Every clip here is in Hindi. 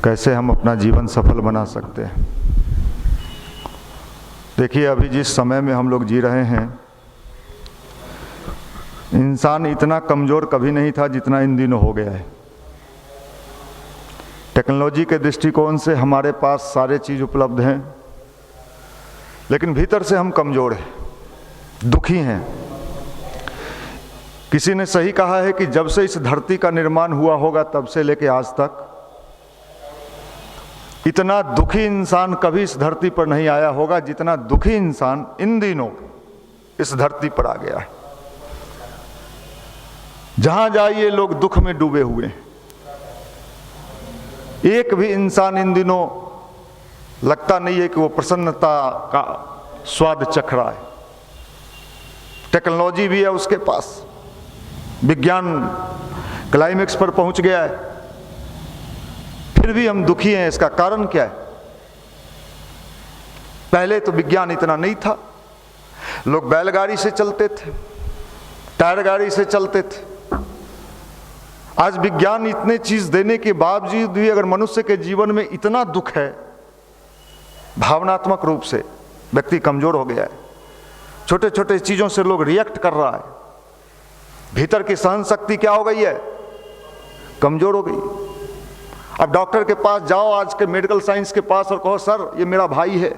कैसे हम अपना जीवन सफल बना सकते हैं। देखिए, अभी जिस समय में हम लोग जी रहे हैं, इंसान इतना कमज़ोर कभी नहीं था जितना इन दिनों हो गया है। टेक्नोलॉजी के दृष्टिकोण से हमारे पास सारे चीज़ उपलब्ध हैं, लेकिन भीतर से हम कमज़ोर हैं, दुखी हैं। किसी ने सही कहा है कि जब से इस धरती का निर्माण हुआ होगा तब से लेके आज तक इतना दुखी इंसान कभी इस धरती पर नहीं आया होगा जितना दुखी इंसान इन दिनों इस धरती पर आ गया है। जहां जाइए लोग दुख में डूबे हुए हैं। एक भी इंसान इन दिनों लगता नहीं है कि वो प्रसन्नता का स्वाद चख रहा है। टेक्नोलॉजी भी है उसके पास, विज्ञान क्लाइमेक्स पर पहुंच गया है, फिर भी हम दुखी हैं। इसका कारण क्या है? पहले तो विज्ञान इतना नहीं था, लोग बैलगाड़ी से चलते थे, टायर गाड़ी से चलते थे। आज विज्ञान इतने चीज देने के बावजूद भी अगर मनुष्य के जीवन में इतना दुख है, भावनात्मक रूप से व्यक्ति कमजोर हो गया है, छोटे छोटे चीजों से लोग रिएक्ट कर रहा है, भीतर की सहन शक्ति क्या हो गई है? कमजोर हो गई। अब डॉक्टर के पास जाओ, आज के मेडिकल साइंस के पास, और कहो सर ये मेरा भाई है,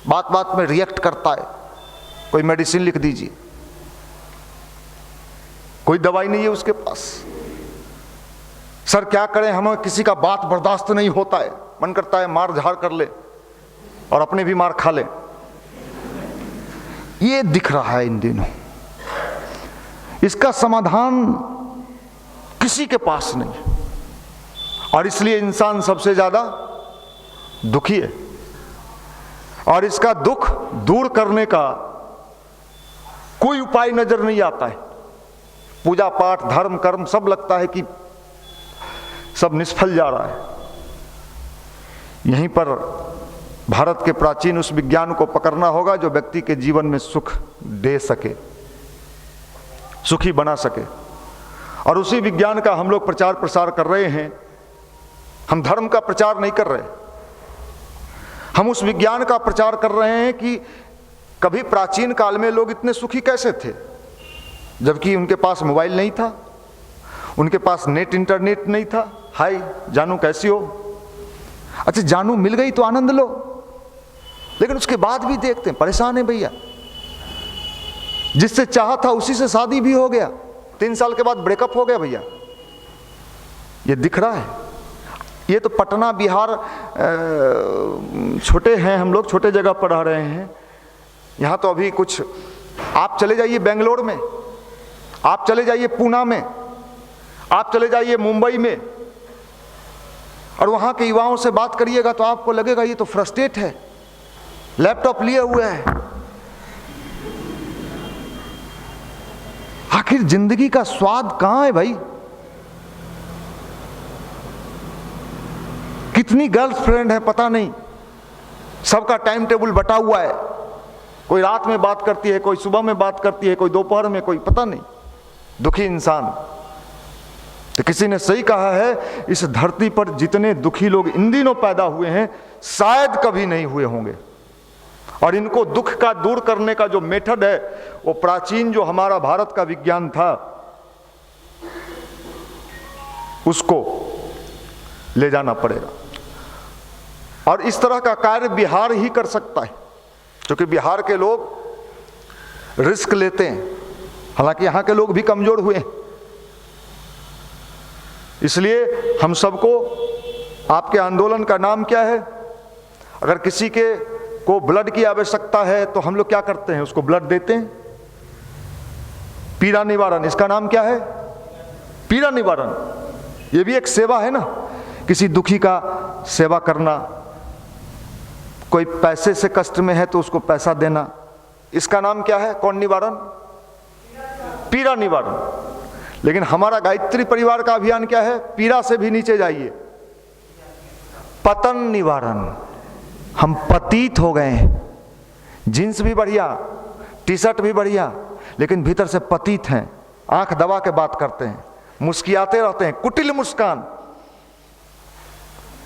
बात बात में रिएक्ट करता है, कोई मेडिसिन लिख दीजिए। कोई दवाई नहीं है उसके पास। सर क्या करें, हमें किसी का बात बर्दाश्त नहीं होता है, मन करता है मार झाड़ कर ले और अपने भी मार खा ले। ये दिख रहा है इन दिनों। इसका समाधान किसी के पास नहीं है, और इसलिए इंसान सबसे ज्यादा दुखी है। और इसका दुख दूर करने का कोई उपाय नजर नहीं आता है। पूजा पाठ, धर्म, कर्म सब लगता है कि सब निष्फल जा रहा है। यहीं पर भारत के प्राचीन उस विज्ञान को पकड़ना होगा जो व्यक्ति के जीवन में सुख दे सके, सुखी बना सके। और उसी विज्ञान का हम लोग प्रचार प्रसार कर रहे हैं। हम धर्म का प्रचार नहीं कर रहे, हम उस विज्ञान का प्रचार कर रहे हैं कि कभी प्राचीन काल में लोग इतने सुखी कैसे थे, जबकि उनके पास मोबाइल नहीं था, उनके पास नेट इंटरनेट नहीं था। हाय जानू कैसी हो? अच्छा जानू मिल गई तो आनंद लो, लेकिन उसके बाद भी देखते हैं परेशान है भैया। जिससे चाहा था उसी से शादी भी हो गया, 3 साल के बाद ब्रेकअप हो गया भैया। ये दिख रहा है। ये तो पटना बिहार, छोटे हैं हम लोग, छोटे जगह पर रह रहे हैं। यहाँ तो अभी कुछ, आप चले जाइए बेंगलोर में, आप चले जाइए पूना में, आप चले जाइए मुंबई में, और वहाँ के युवाओं से बात करिएगा तो आपको लगेगा ये तो फ्रस्ट्रेट है, लैपटॉप लिए हुए है। आखिर जिंदगी का स्वाद कहाँ है भाई? कितनी गर्लफ्रेंड है पता नहीं, सबका टाइम टेबल बटा हुआ है। कोई रात में बात करती है, कोई सुबह में बात करती है, कोई दोपहर में, कोई पता नहीं। दुखी इंसान। तो किसी ने सही कहा है, इस धरती पर जितने दुखी लोग इन दिनों पैदा हुए हैं शायद कभी नहीं हुए होंगे। और इनको दुख का दूर करने का जो मेथड है, वो प्राचीन जो हमारा भारत का विज्ञान था उसको ले जाना पड़ेगा। और इस तरह का कार्य बिहार ही कर सकता है, क्योंकि बिहार के लोग रिस्क लेते हैं। हालांकि यहाँ के लोग भी कमजोर हुए हैं। इसलिए हम सबको, आपके आंदोलन का नाम क्या है? अगर किसी के को ब्लड की आवश्यकता है तो हम लोग क्या करते हैं? उसको ब्लड देते हैं। पीड़ा निवारण, इसका नाम क्या है? पीड़ा निवारण। ये भी एक सेवा है ना, किसी दुखी का सेवा करना। कोई पैसे से कष्ट में है तो उसको पैसा देना, इसका नाम क्या है? कौन निवारण? पीड़ा निवारण। लेकिन हमारा गायत्री परिवार का अभियान क्या है? पीड़ा से भी नीचे जाइए, पतन निवारण। हम पतित हो गए हैं, जींस भी बढ़िया, टी शर्ट भी बढ़िया, लेकिन भीतर से पतित हैं। आंख दबा के बात करते हैं, मुस्कियाते रहते हैं, कुटिल मुस्कान।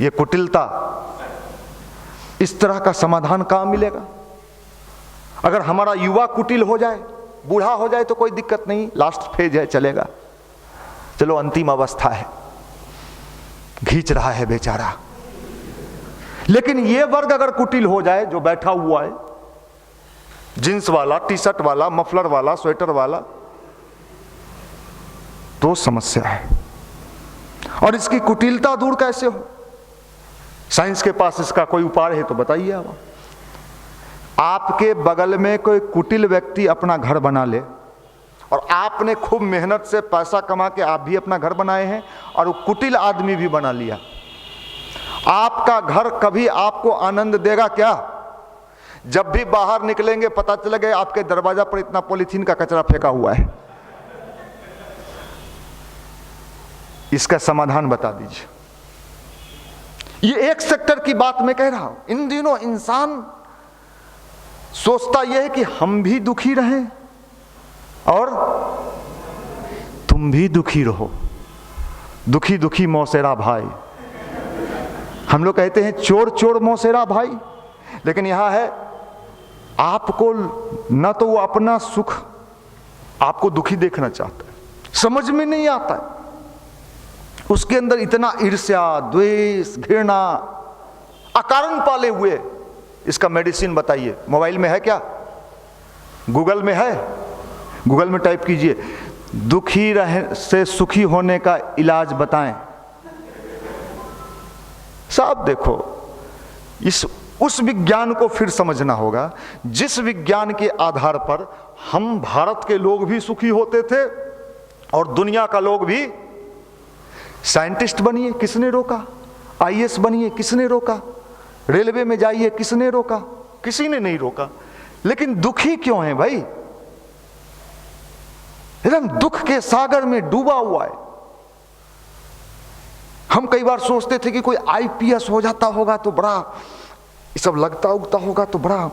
ये कुटिलता, इस तरह का समाधान कहाँ मिलेगा? अगर हमारा युवा कुटिल हो जाए, बूढ़ा हो जाए तो कोई दिक्कत नहीं, लास्ट फेज है, चलेगा, चलो अंतिम अवस्था है, खींच रहा है बेचारा। लेकिन ये वर्ग अगर कुटिल हो जाए, जो बैठा हुआ है, जींस वाला, टी शर्ट वाला, मफलर वाला, स्वेटर वाला, तो समस्या है। और इसकी कुटिलता दूर कैसे हो? साइंस के पास इसका कोई उपाय है तो बताइए आप। आपके बगल में कोई कुटिल व्यक्ति अपना घर बना ले, और आपने खूब मेहनत से पैसा कमा के आप भी अपना घर बनाए हैं, और वो कुटिल आदमी भी बना लिया, आपका घर कभी आपको आनंद देगा क्या? जब भी बाहर निकलेंगे पता चलेगा आपके दरवाजा पर इतना पॉलीथीन का कचरा फेंका हुआ है। इसका समाधान बता दीजिए। ये एक सेक्टर की बात मैं कह रहा हूं। इन दिनों इंसान सोचता यह है कि हम भी दुखी रहें और तुम भी दुखी रहो। दुखी दुखी मौसेरा भाई। हम लोग कहते हैं चोर चोर मौसेरा भाई, लेकिन यहां है आपको न तो वो अपना सुख आपको दुखी देखना चाहता है, समझ में नहीं आता है, उसके अंदर इतना ईर्ष्या, द्वेष, घृणा अकारण पाले हुए। इसका मेडिसिन बताइए। मोबाइल में है क्या? गूगल में है? गूगल में टाइप कीजिए दुखी रहे से सुखी होने का इलाज बताएं। साहब देखो, उस विज्ञान को फिर समझना होगा जिस विज्ञान के आधार पर हम भारत के लोग भी सुखी होते थे और दुनिया का लोग भी। साइंटिस्ट बनिए, किसने रोका? आईएएस बनिए, किसने रोका? रेलवे में जाइए, किसने रोका? किसी ने नहीं रोका। लेकिन दुखी क्यों है भाई? एकदम दुख के सागर में डूबा हुआ है। हम कई बार सोचते थे कि कोई आईपीएस हो जाता होगा तो बड़ा ये सब लगता उगता होगा, तो बड़ा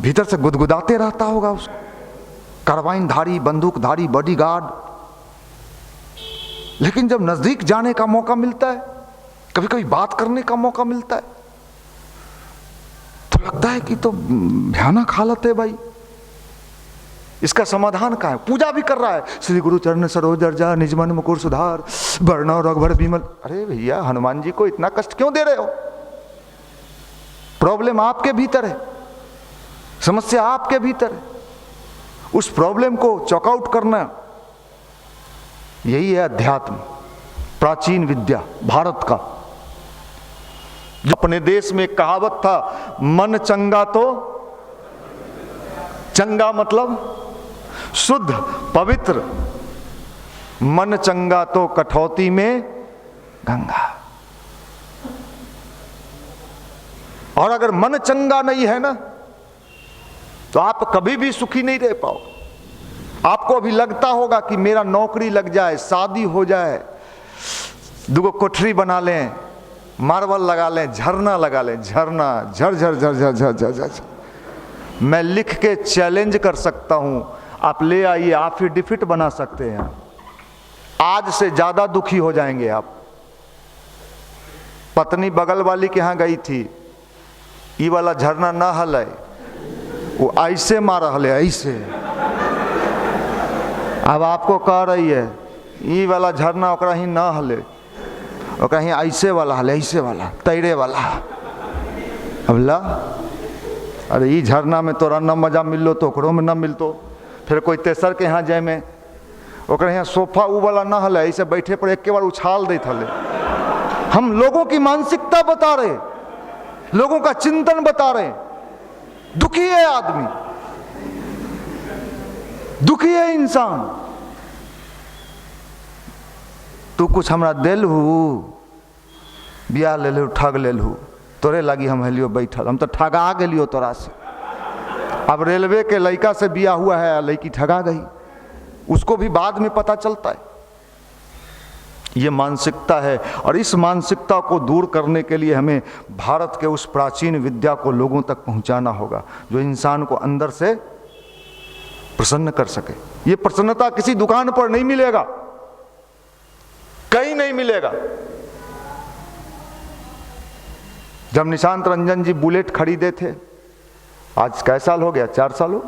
भीतर से गुदगुदाते रहता होगा उसको, कार्बाइन धारी, बंदूक धारी, बॉडीगार्ड। लेकिन जब नजदीक जाने का मौका मिलता है, कभी कभी बात करने का मौका मिलता है, तो लगता है कि तो भयानक हालत है भाई। इसका समाधान क्या है? पूजा भी कर रहा है, श्री गुरु चरण सरोज रजा, निज मन मुकुर सुधार, वर्णव रघुबर विमल। अरे भैया, हनुमान जी को इतना कष्ट क्यों दे रहे हो? प्रॉब्लम आपके भीतर है, समस्या आपके भीतर है। उस प्रॉब्लम को चॉकआउट करना, यही है अध्यात्म, प्राचीन विद्या भारत का। जो अपने देश में एक कहावत था, मन चंगा तो, चंगा मतलब शुद्ध पवित्र, मन चंगा तो कठौती में गंगा। और अगर मन चंगा नहीं है ना, तो आप कभी भी सुखी नहीं रह पाओ। आपको अभी लगता होगा कि मेरा नौकरी लग जाए, शादी हो जाए, दुगो कोठरी बना लें, मार्बल लगा लें, झरना लगा लें, झरना झर झर झर झर झर झर झर। मैं लिख के चैलेंज कर सकता हूं, आप ले आइए, आप ही डिफिट बना सकते हैं। आज से ज्यादा दुखी हो जाएंगे आप। पत्नी बगल वाली के यहां गई थी, ये वाला झरना ना हले, वो ऐसे मार रहा है, ऐसे। अब आपको कह रही है ये वाला झरना ओकरा ही ना हले, ओकरा ही ऐसे वाला हले, ऐसे वाला तैरे वाला। अब ला, अरे ये झरना में तोरा न मजा मिलो तो ओकरो में न मिलतो। फिर कोई तेसर के यहाँ जाए में ओकरा यहाँ सोफा ऊ वाला ना हले, ऐसे बैठे पर एक के बार उछाल देते हले। हम लोगों की मानसिकता बता रहे, लोगों का चिंतन बता रहे। दुखी है आदमी, दुखी है इंसान। तू कुछ हमरा दिल हु, बिया ले लू, ठग ले लू, तोरे लगी हम हेलियो बैठल, हम तो ठगा गेलियो तोरा से। अब रेलवे के लड़का से बिया हुआ है, लड़की ठगा गई, उसको भी बाद में पता चलता है। ये मानसिकता है, और इस मानसिकता को दूर करने के लिए हमें भारत के उस प्राचीन विद्या को लोगों तक पहुंचाना होगा, जो इंसान को अंदर से प्रसन्न कर सके। ये प्रसन्नता किसी दुकान पर नहीं मिलेगा, कहीं नहीं मिलेगा। जब निशांत रंजन जी बुलेट खरीदे थे, आज कै साल हो गया, 4 साल हो,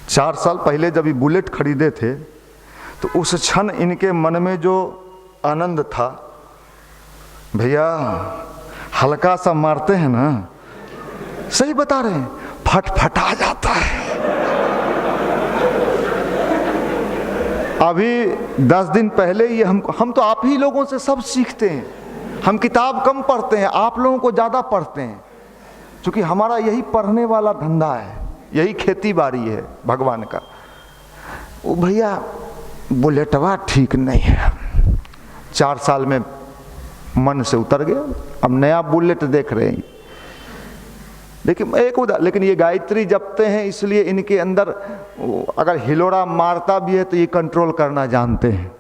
4 साल पहले जब ये बुलेट खरीदे थे तो उस क्षण इनके मन में जो आनंद था, भैया हल्का सा मारते हैं ना, सही बता रहे हैं, फटफटा जाता है। अभी 10 दिन पहले ये हम तो आप ही लोगों से सब सीखते हैं। हम किताब कम पढ़ते हैं, आप लोगों को ज़्यादा पढ़ते हैं, क्योंकि हमारा यही पढ़ने वाला धंधा है, यही खेती बाड़ी है भगवान का। वो भैया बुलेटवा ठीक नहीं है, 4 साल में मन से उतर गया, अब नया बुलेट देख रहे हैं। लेकिन ये गायत्री जपते हैं, इसलिए इनके अंदर अगर हिलोड़ा मारता भी है तो ये कंट्रोल करना जानते हैं।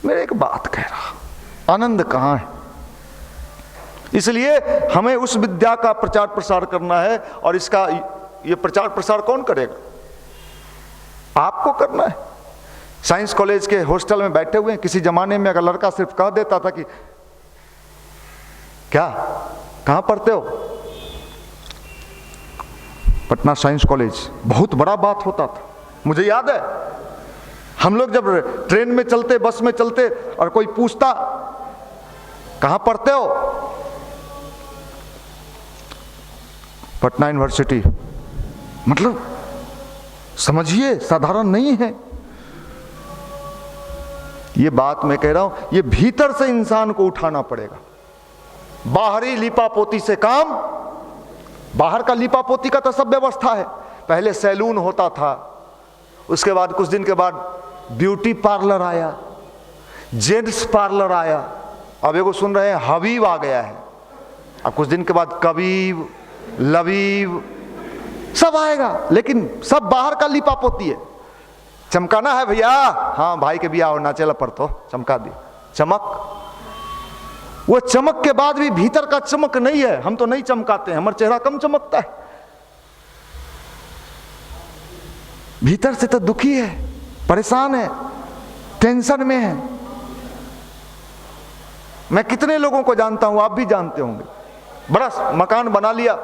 मेरे एक बात कह रहा, आनंद कहाँ है? इसलिए हमें उस विद्या का प्रचार प्रसार करना है, और इसका ये प्रचार प्रसार कौन करेगा? आपको करना है। साइंस कॉलेज के हॉस्टल में बैठे हुए हैं, किसी जमाने में अगर लड़का सिर्फ कह देता था कि क्या कहां पढ़ते हो, पटना साइंस कॉलेज, बहुत बड़ा बात होता था। मुझे याद है हम लोग जब ट्रेन में चलते, बस में चलते, और कोई पूछता कहां पढ़ते हो, पटना यूनिवर्सिटी, मतलब समझिए साधारण नहीं है ये बात। मैं कह रहा हूं ये भीतर से इंसान को उठाना पड़ेगा। बाहरी लिपापोती से काम, बाहर का लिपापोती का तो सब व्यवस्था है। पहले सैलून होता था, उसके बाद कुछ दिन के बाद ब्यूटी पार्लर आया, जेंट्स पार्लर आया, अब एगो सुन रहे हैं हबीब आ गया है, अब कुछ दिन के बाद कबीब, लबीब सब आएगा, लेकिन सब बाहर का लिपापोती है। चमकाना है भैया, हाँ भाई के बिया होना चला पर तो चमका दी, चमक। वो चमक के बाद भी भीतर का चमक नहीं है, हम तो नहीं चमकाते हैं, हमारा चेहरा कम चमकता है, भीतर से तो दुखी है, परेशान है, टेंशन में है। मैं कितने लोगों को जानता हूं, आप भी जानते होंगे, बड़ा मकान बना लिया,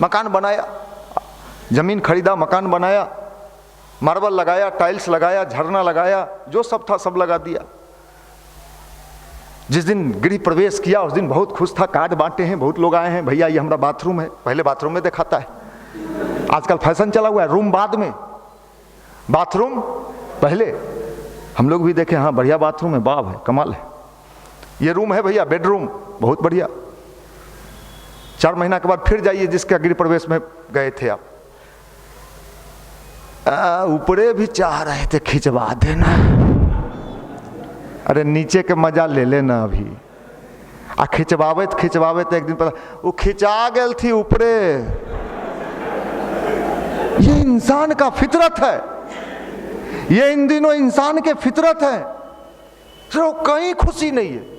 मकान बनाया, जमीन खरीदा, मकान बनाया, मार्बल लगाया, टाइल्स लगाया, झरना लगाया, जो सब था सब लगा दिया। जिस दिन गृह प्रवेश किया उस दिन बहुत खुश था, कार्ड बांटे हैं, बहुत लोग आए हैं, भैया ये हमारा बाथरूम है। पहले बाथरूम में दिखाता है, आजकल फैशन चला हुआ है रूम बाद में, बाथरूम पहले। हम लोग भी देखे, हाँ बढ़िया बाथरूम है, बाब है, कमाल है, ये रूम है भैया, बेडरूम बहुत बढ़िया। 4 महीना के बाद फिर जाइए जिसका गृह प्रवेश में गए थे आप, ऊपरे भी चाह रहे थे खिंचवा देना, अरे नीचे के मजा ले लेना अभी, आ खिंचवावे एक दिन पता वो खिंचा गल थी ऊपरे। ये इंसान का फितरत है, ये इन दिनों इंसान के फितरत है, तो कहीं खुशी नहीं है।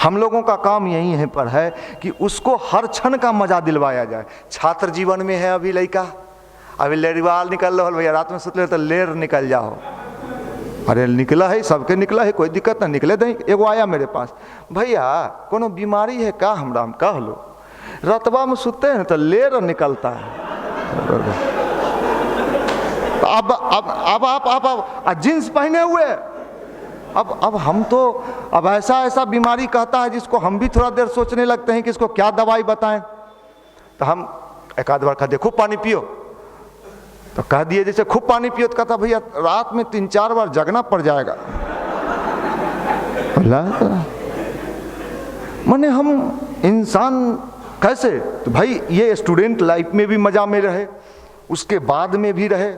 हम लोगों का काम यही है पर है कि उसको हर क्षण का मजा दिलवाया जाए। छात्र जीवन में है अभी लड़का, अभी लेरवाल निकल रहा भैया, रात में सुतले तो लेर निकल जाओ, अरे निकला है, सबके निकला है, कोई दिक्कत ना, निकले नहीं। एगो आया मेरे पास, भैया कोनो बीमारी है का, हमरा हम कह लो, रतबा में सुते हैं तो लेर निकलता है। अब आप जींस पहने हुए, अब हम तो अब ऐसा बीमारी कहता है जिसको हम भी थोड़ा देर सोचने लगते हैं कि इसको क्या दवाई बताएं। तो हम एक आध बार कह दिए खूब पानी पियो, तो कह दिए जैसे खूब पानी पियो, तो कहता भैया रात में 3-4 बार जगना पड़ जाएगा। माने हम इंसान कैसे, तो भाई ये स्टूडेंट लाइफ में भी मजा में रहे, उसके बाद में भी रहे,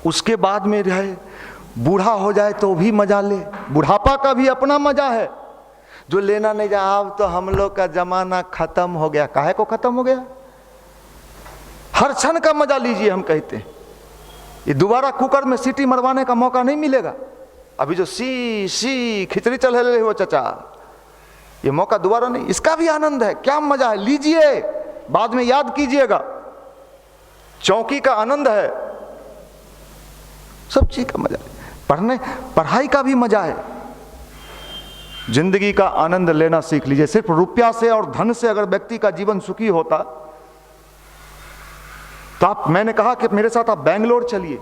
उसके बाद में रहे, बूढ़ा हो जाए तो भी मजा ले, बुढ़ापा का भी अपना मजा है जो लेना नहीं जा। अब तो हम लोग का जमाना खत्म हो गया, काहे को खत्म हो गया? हर क्षण का मजा लीजिए हम कहते हैं, ये दोबारा कुकर में सीटी मरवाने का मौका नहीं मिलेगा। अभी जो सी खिचड़ी चल रहे हो चचा, ये मौका दोबारा नहीं। इसका भी आनंद है, क्या मजा है, लीजिए, बाद में याद कीजिएगा। चौकी का आनंद है, सब चीज का मजा है, पढ़ाई का भी मजा है। जिंदगी का आनंद लेना सीख लीजिए। सिर्फ रुपया से और धन से अगर व्यक्ति का जीवन सुखी होता तो मैंने कहा कि मेरे साथ आप बेंगलोर चलिए,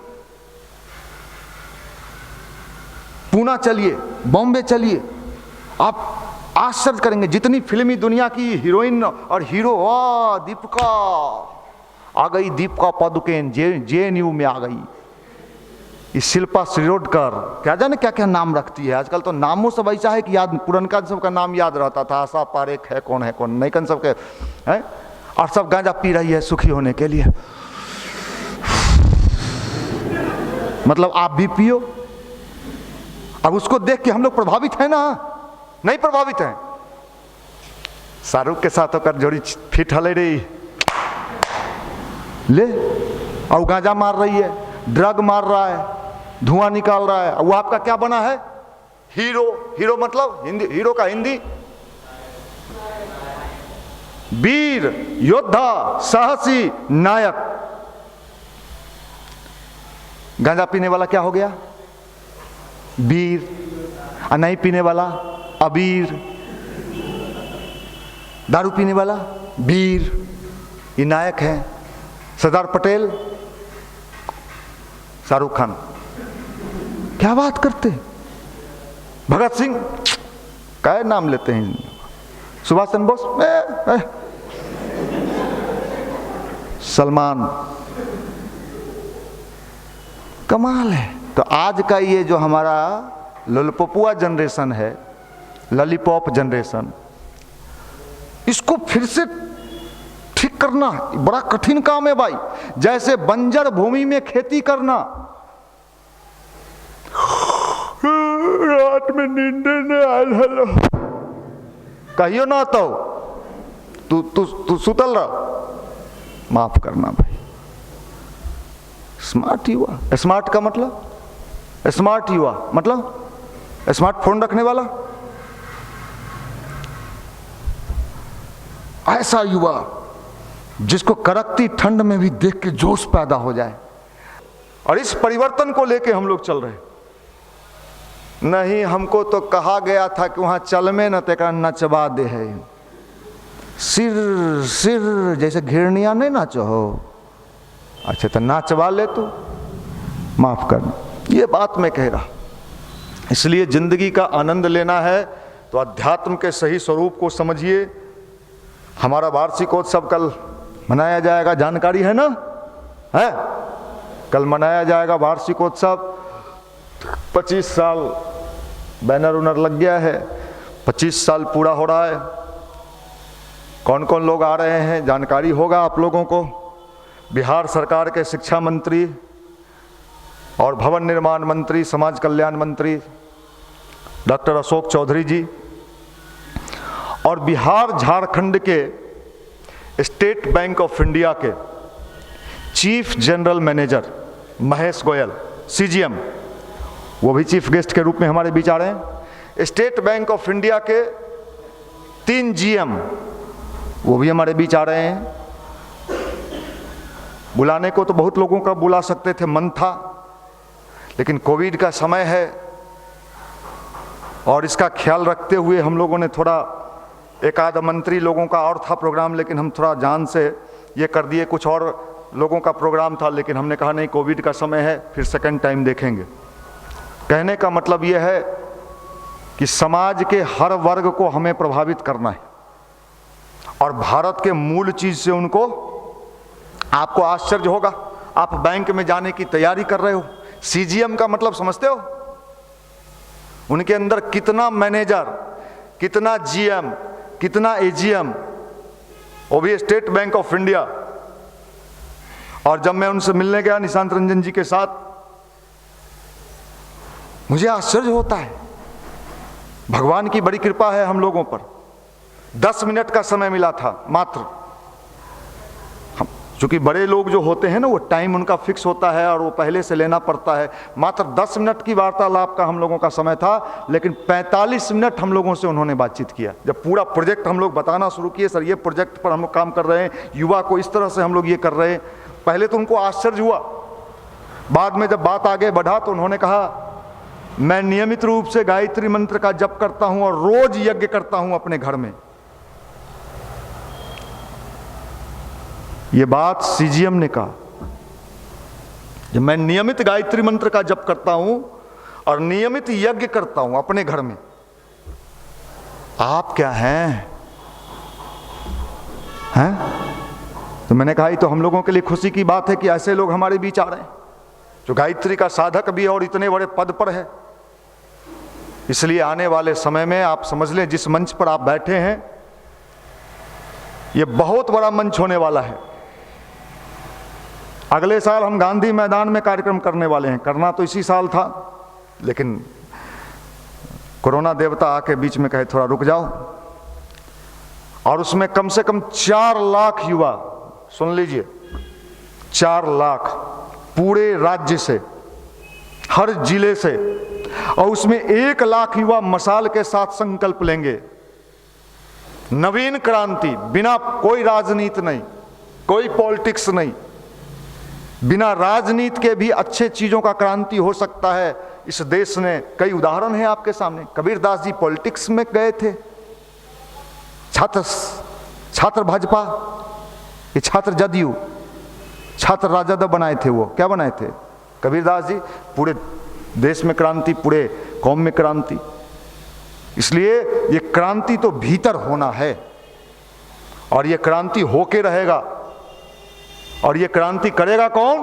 पूना चलिए, बॉम्बे चलिए, आप आश्चर्य करेंगे। जितनी फिल्मी दुनिया की हीरोइन और हीरो, वाह दीपिका आ गई, दीपिका पादुकोण JNU में आ गई, इस शिल्पा शिरोडकर, क्या जाने क्या क्या नाम रखती है। आजकल तो नामों सब ऐसा है कि याद, पुरनका सबका नाम याद रहता था, आशा पारेख है कौन नहीं कन सबके है, और सब गांजा पी रही है सुखी होने के लिए। मतलब आप भी पियो। अब उसको देख के हम लोग प्रभावित हैं ना? नहीं प्रभावित हैं। शाहरुख के साथ होकर जोड़ी फिट हले रही ले, और गांजा मार रही है, ड्रग मार रहा है, धुआं निकाल रहा है, वो आपका क्या बना है? हीरो। हीरो मतलब हिंदी, हीरो का हिंदी वीर, योद्धा, साहसी, नायक। गांजा पीने वाला क्या हो गया? वीर। और नहीं पीने वाला अबीर। दारू पीने वाला वीर। ये नायक है। सरदार पटेल, शाहरुख खान, क्या बात करते? भगत सिंह, क्या नाम लेते हैं? सुभाष चंद्र बोस, सलमान, कमाल है। तो आज का ये जो हमारा लॉलीपॉपुआ जनरेशन है, लॉलीपॉप जनरेशन, इसको फिर से ठीक करना बड़ा कठिन काम है भाई। जैसे बंजर भूमि में खेती करना, रात में नींद नहीं आयल, कहियो ना तो तू सुतल रह, माफ करना भाई। स्मार्ट युवा, स्मार्ट का मतलब, स्मार्ट युवा मतलब स्मार्टफोन रखने वाला, ऐसा युवा जिसको कड़कती ठंड में भी देख के जोश पैदा हो जाए। और इस परिवर्तन को लेके हम लोग चल रहे। नहीं, हमको तो कहा गया था कि वहां चल में न तेरा नचवा दे है, सिर सिर जैसे घिरनिया नहीं नाचो हो। अच्छा तो नाचवा ले तो, माफ करना, ये बात मैं कह रहा। इसलिए जिंदगी का आनंद लेना है तो अध्यात्म के सही स्वरूप को समझिए। हमारा वार्षिकोत्सव कल मनाया जाएगा, जानकारी है ना? है, कल मनाया जाएगा वार्षिकोत्सव। 25 साल बैनर उनर लग गया है, 25 साल पूरा हो रहा है। कौन कौन लोग आ रहे हैं जानकारी होगा आप लोगों को। बिहार सरकार के शिक्षा मंत्री और भवन निर्माण मंत्री, समाज कल्याण मंत्री डॉक्टर अशोक चौधरी जी, और बिहार झारखंड के स्टेट बैंक ऑफ इंडिया के chief general manager Mahesh Goyal CGM, वो भी चीफ गेस्ट के रूप में हमारे बीच आ रहे हैं। स्टेट बैंक ऑफ इंडिया के 3 GM वो भी हमारे बीच आ रहे हैं। बुलाने को तो बहुत लोगों का बुला सकते थे, मन था, लेकिन कोविड का समय है और इसका ख्याल रखते हुए हम लोगों ने थोड़ा, एक आध मंत्री लोगों का और था प्रोग्राम, लेकिन हम थोड़ा जान से ये कर दिए। कुछ और लोगों का प्रोग्राम था, लेकिन हमने कहा नहीं, कोविड का समय है, फिर सेकंड टाइम देखेंगे। कहने का मतलब ये है कि समाज के हर वर्ग को हमें प्रभावित करना है और भारत के मूल चीज से उनको, आपको आश्चर्य होगा, आप बैंक में जाने की तैयारी कर रहे हो, CGM का मतलब समझते हो? उनके अंदर कितना मैनेजर, कितना GM, कितना AGM, वो भी स्टेट बैंक ऑफ इंडिया। और जब मैं उनसे मिलने गया निशांत रंजन जी के साथ, मुझे आश्चर्य होता है। भगवान की बड़ी कृपा है हम लोगों पर। 10 मिनट का समय मिला था मात्र। क्योंकि बड़े लोग जो होते हैं ना, वो टाइम उनका फिक्स होता है और वो पहले से लेना पड़ता है। मात्र 10 मिनट की वार्तालाप का हम लोगों का समय था, लेकिन 45 मिनट हम लोगों से उन्होंने बातचीत किया। जब पूरा प्रोजेक्ट हम लोग बताना शुरू किए, सर ये प्रोजेक्ट पर हम लोग काम कर रहे हैं, युवा को इस तरह से हम लोग ये कर रहे हैं, पहले तो उनको आश्चर्य हुआ। बाद में जब बात आगे बढ़ा तो उन्होंने कहा मैं नियमित रूप से गायत्री मंत्र का जप करता हूं और रोज यज्ञ करता हूं अपने घर में। यह बात सीजीएम ने कहा, जब मैं नियमित गायत्री मंत्र का जप करता हूं और नियमित यज्ञ करता हूं अपने घर में। आप क्या हैं? तो मैंने कहा, तो हम लोगों के लिए खुशी की बात है कि ऐसे लोग हमारे बीच आ रहे हैं जो गायत्री का साधक भी है और इतने बड़े पद पर है। इसलिए आने वाले समय में आप समझ लें, जिस मंच पर आप बैठे हैं यह बहुत बड़ा मंच होने वाला है। अगले साल हम गांधी मैदान में कार्यक्रम करने वाले हैं। करना तो इसी साल था, लेकिन कोरोना देवता आके बीच में कहे थोड़ा रुक जाओ, और उसमें कम से कम 4 लाख युवा, सुन लीजिए, 4 लाख पूरे राज्य से, हर जिले से, और उसमें 1 लाख युवा मशाल के साथ संकल्प लेंगे। नवीन क्रांति, बिना कोई राजनीति नहीं, कोई पॉलिटिक्स नहीं, बिना राजनीति के भी अच्छे चीजों का क्रांति हो सकता है। इस देश ने कई उदाहरण हैं आपके सामने। कबीरदास जी पॉलिटिक्स में गए थे, छात्र भाजपा, ये छात्र जदयू, छात्र राजद बनाए थे। वो क्या बनाए थे? कबीरदास जी। पूरे देश में क्रांति, पूरे कौम में क्रांति। इसलिए ये क्रांति तो भीतर होना है और ये क्रांति होके रहेगा। और ये क्रांति करेगा कौन?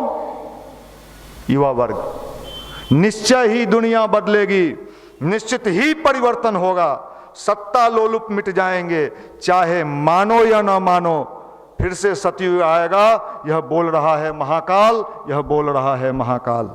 युवा वर्ग। निश्चय ही दुनिया बदलेगी, निश्चित ही परिवर्तन होगा। सत्ता लोलुप मिट जाएंगे, चाहे मानो या ना मानो। फिर से सतयुग आएगा। यह बोल रहा है महाकाल, यह बोल रहा है महाकाल।